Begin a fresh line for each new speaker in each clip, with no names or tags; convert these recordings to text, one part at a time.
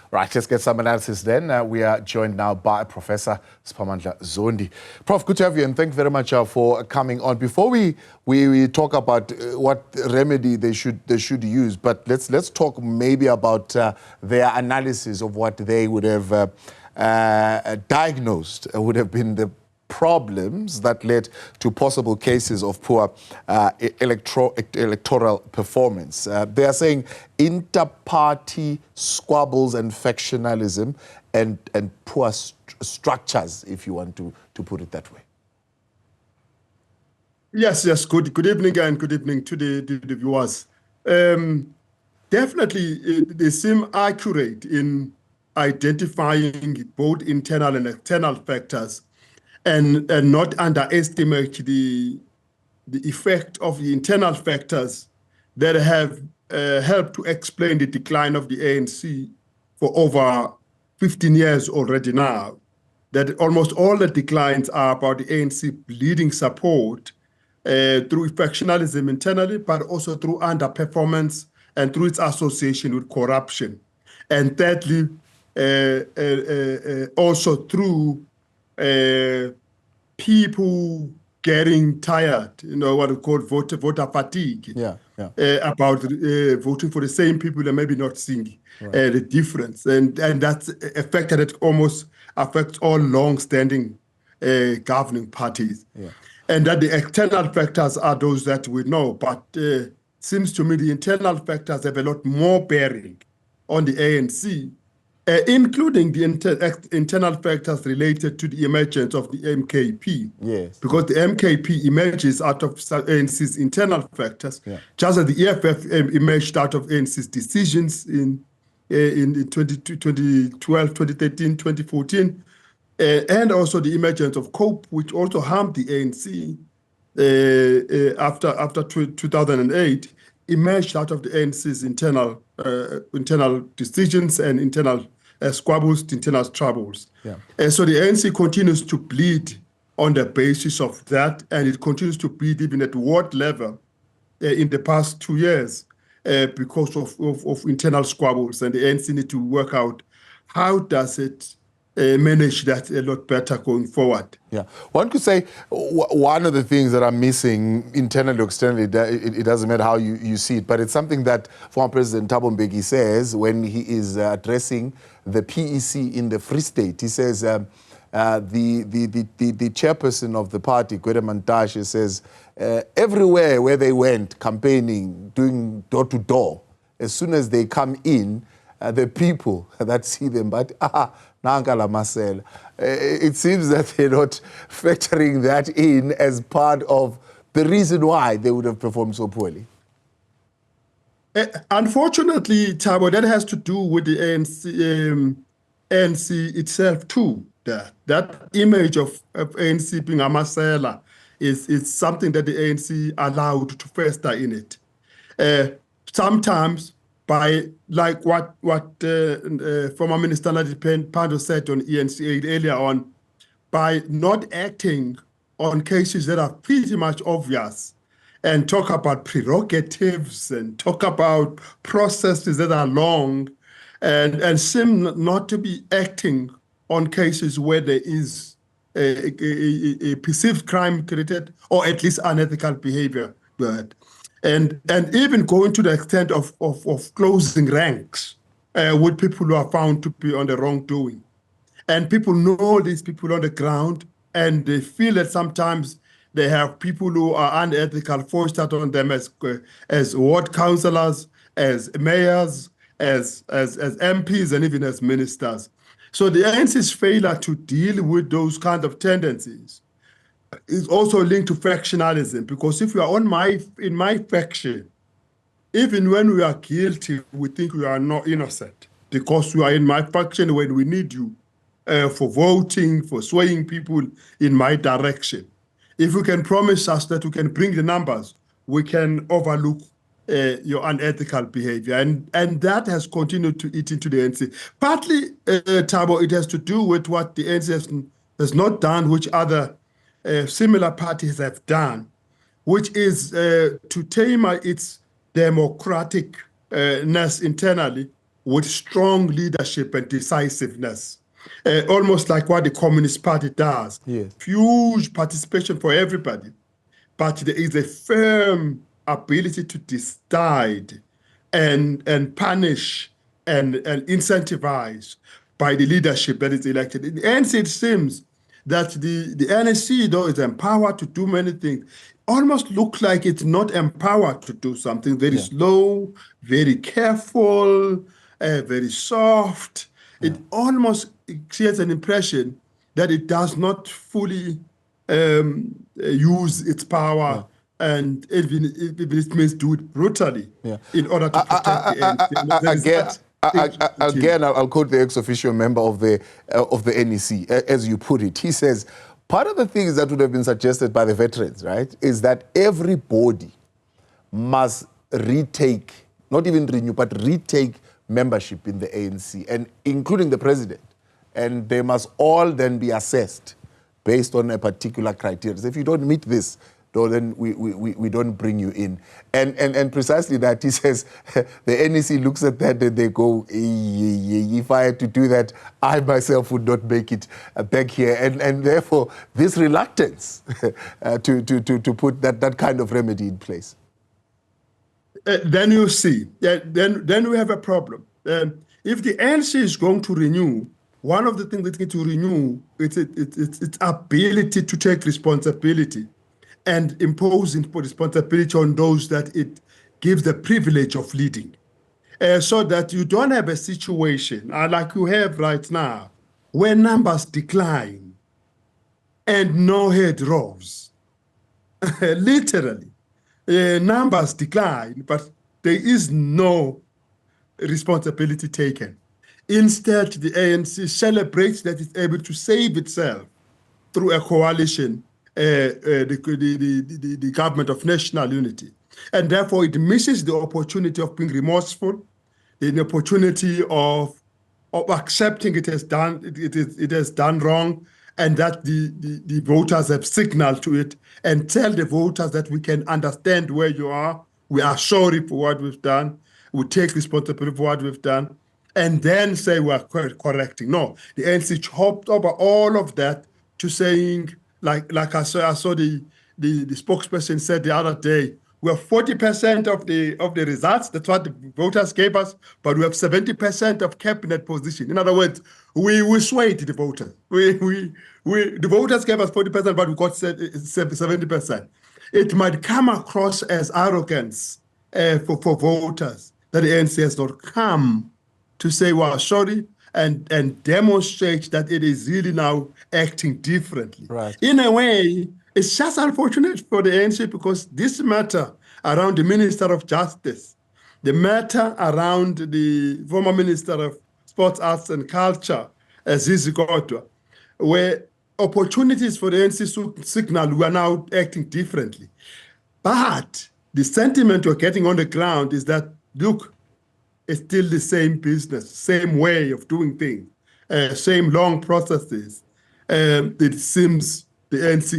Right, let's get some analysis then. We are joined now by Professor Siphamandla Zondi. Prof, good to have you, and thank you very much for coming on. Before we talk about what remedy they should use, but let's talk maybe about their analysis of what they would have diagnosed would have been the problems that led to possible cases of poor electoral performance. They are saying inter-party squabbles and factionalism and poor structures, if you want to put it that way.
Yes. Good evening, and good evening to the viewers. Definitely, they seem accurate in identifying both internal and external factors, and not underestimate the effect of the internal factors that have helped to explain the decline of the ANC for over 15 years already now. That almost all the declines are about the ANC bleeding support through factionalism internally, but also through underperformance and through its association with corruption. And thirdly, also through people getting tired, what we call voter fatigue, about voting for the same people and maybe not seeing the difference. And that's a factor that almost affects all long-standing governing parties. And that the external factors are those that we know, but seems to me the internal factors have a lot more bearing on the ANC, including the internal factors related to the emergence of the MKP.
Yes.
Because the MKP emerges out of ANC's internal factors, just as the EFF emerged out of ANC's decisions in 2012, 2013, 2014, and also the emergence of COPE, which also harmed the ANC after 2008, emerged out of the ANC's internal decisions and internal squabbles, internal troubles. And so the ANC continues to bleed on the basis of that, and it continues to bleed even at ward level in the past 2 years because of internal squabbles. And the ANC need to work out how does it manage that a lot better going forward.
One could say one of the things that are missing internally or externally, it doesn't matter how you see it, but it's something that former President Thabo Mbeki says when he is addressing the PEC in the Free State. He says, the chairperson of the party, Gwede Mantashe, says, everywhere where they went campaigning, doing door-to-door, as soon as they come in, the people that see them, but it seems that they're not factoring that in as part of the reason why they would have performed so poorly.
Unfortunately, Thabo, that has to do with the ANC itself too. That image of ANC being a masela is something that the ANC allowed to fester in it. Sometimes by, like what former Minister Pando said on ENC8 earlier on, by not acting on cases that are pretty much obvious and talk about prerogatives and talk about processes that are long and seem not to be acting on cases where there is a perceived crime committed or at least unethical behavior. And even going to the extent of closing ranks with people who are found to be on the wrongdoing. And people know these people on the ground, and they feel that sometimes they have people who are unethical foisted on them as ward councillors, as mayors, as MPs, and even as ministers. So the ANC's failure to deal with those kind of tendencies is also linked to factionalism, because if you are in my faction, even when we are guilty, we think we are not innocent because you are in my faction when we need you for voting, for swaying people in my direction. If you can promise us that we can bring the numbers, we can overlook your unethical behavior. And that has continued to eat into the ANC. Partly, Thabo, it has to do with what the ANC has not done, which other similar parties have done, which is to tame its democraticness internally with strong leadership and decisiveness, almost like what the Communist Party does.
Yes.
Huge participation for everybody, but there is a firm ability to decide and punish and incentivize by the leadership that is elected. In the ANC, it seems that the NSC, though, is empowered to do many things, almost looks like it's not empowered to do something. Very slow, very careful, very soft. It almost creates an impression that it does not fully use its power, and even if it means do it brutally in order to protect the ANC.
Again, I'll quote the ex-officio member of the NEC, as you put it. He says, part of the things that would have been suggested by the veterans, right, is that everybody must retake, not even renew, but retake membership in the ANC, and including the president. And they must all then be assessed based on a particular criteria. So if you don't meet this, then we don't bring you in. And precisely that, he says, the NEC looks at that and they go, if I had to do that, I myself would not make it back here. And therefore, this reluctance to put that kind of remedy in place.
Then you see, then we have a problem. If the ANC is going to renew, one of the things that it to renew is its ability to take responsibility and imposing responsibility on those that it gives the privilege of leading. So that you don't have a situation like you have right now, where numbers decline and no head rose. Literally, numbers decline, but there is no responsibility taken. Instead, the ANC celebrates that it's able to save itself through a coalition, the government of national unity. And therefore, it misses the opportunity of being remorseful, the opportunity of accepting it has done wrong, and that the voters have signaled to it, and tell the voters that we can understand where you are, we are sorry for what we've done, we take responsibility for what we've done, and then say we are correcting. No, the ANC chopped over all of that to saying, like I saw the spokesperson said the other day, we have 40% of the results. That's what the voters gave us, but we have 70% of cabinet position. In other words, we swayed the voters. The voters gave us 40%, but we got 70%. It might come across as arrogance for voters that the ANC has not come to say, well, sorry, and demonstrate that it is really now acting differently.
Right.
In a way, it's just unfortunate for the ANC, because this matter around the Minister of Justice, the matter around the former Minister of Sports, Arts and Culture, Zizi Kodwa, where opportunities for the ANC signal we are now acting differently. But the sentiment we're getting on the ground is that, look, it's still the same business, same way of doing things, same long processes. It seems the ANC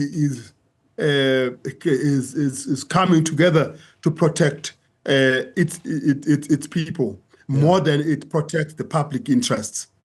is coming together to protect its people more than it protects the public interests.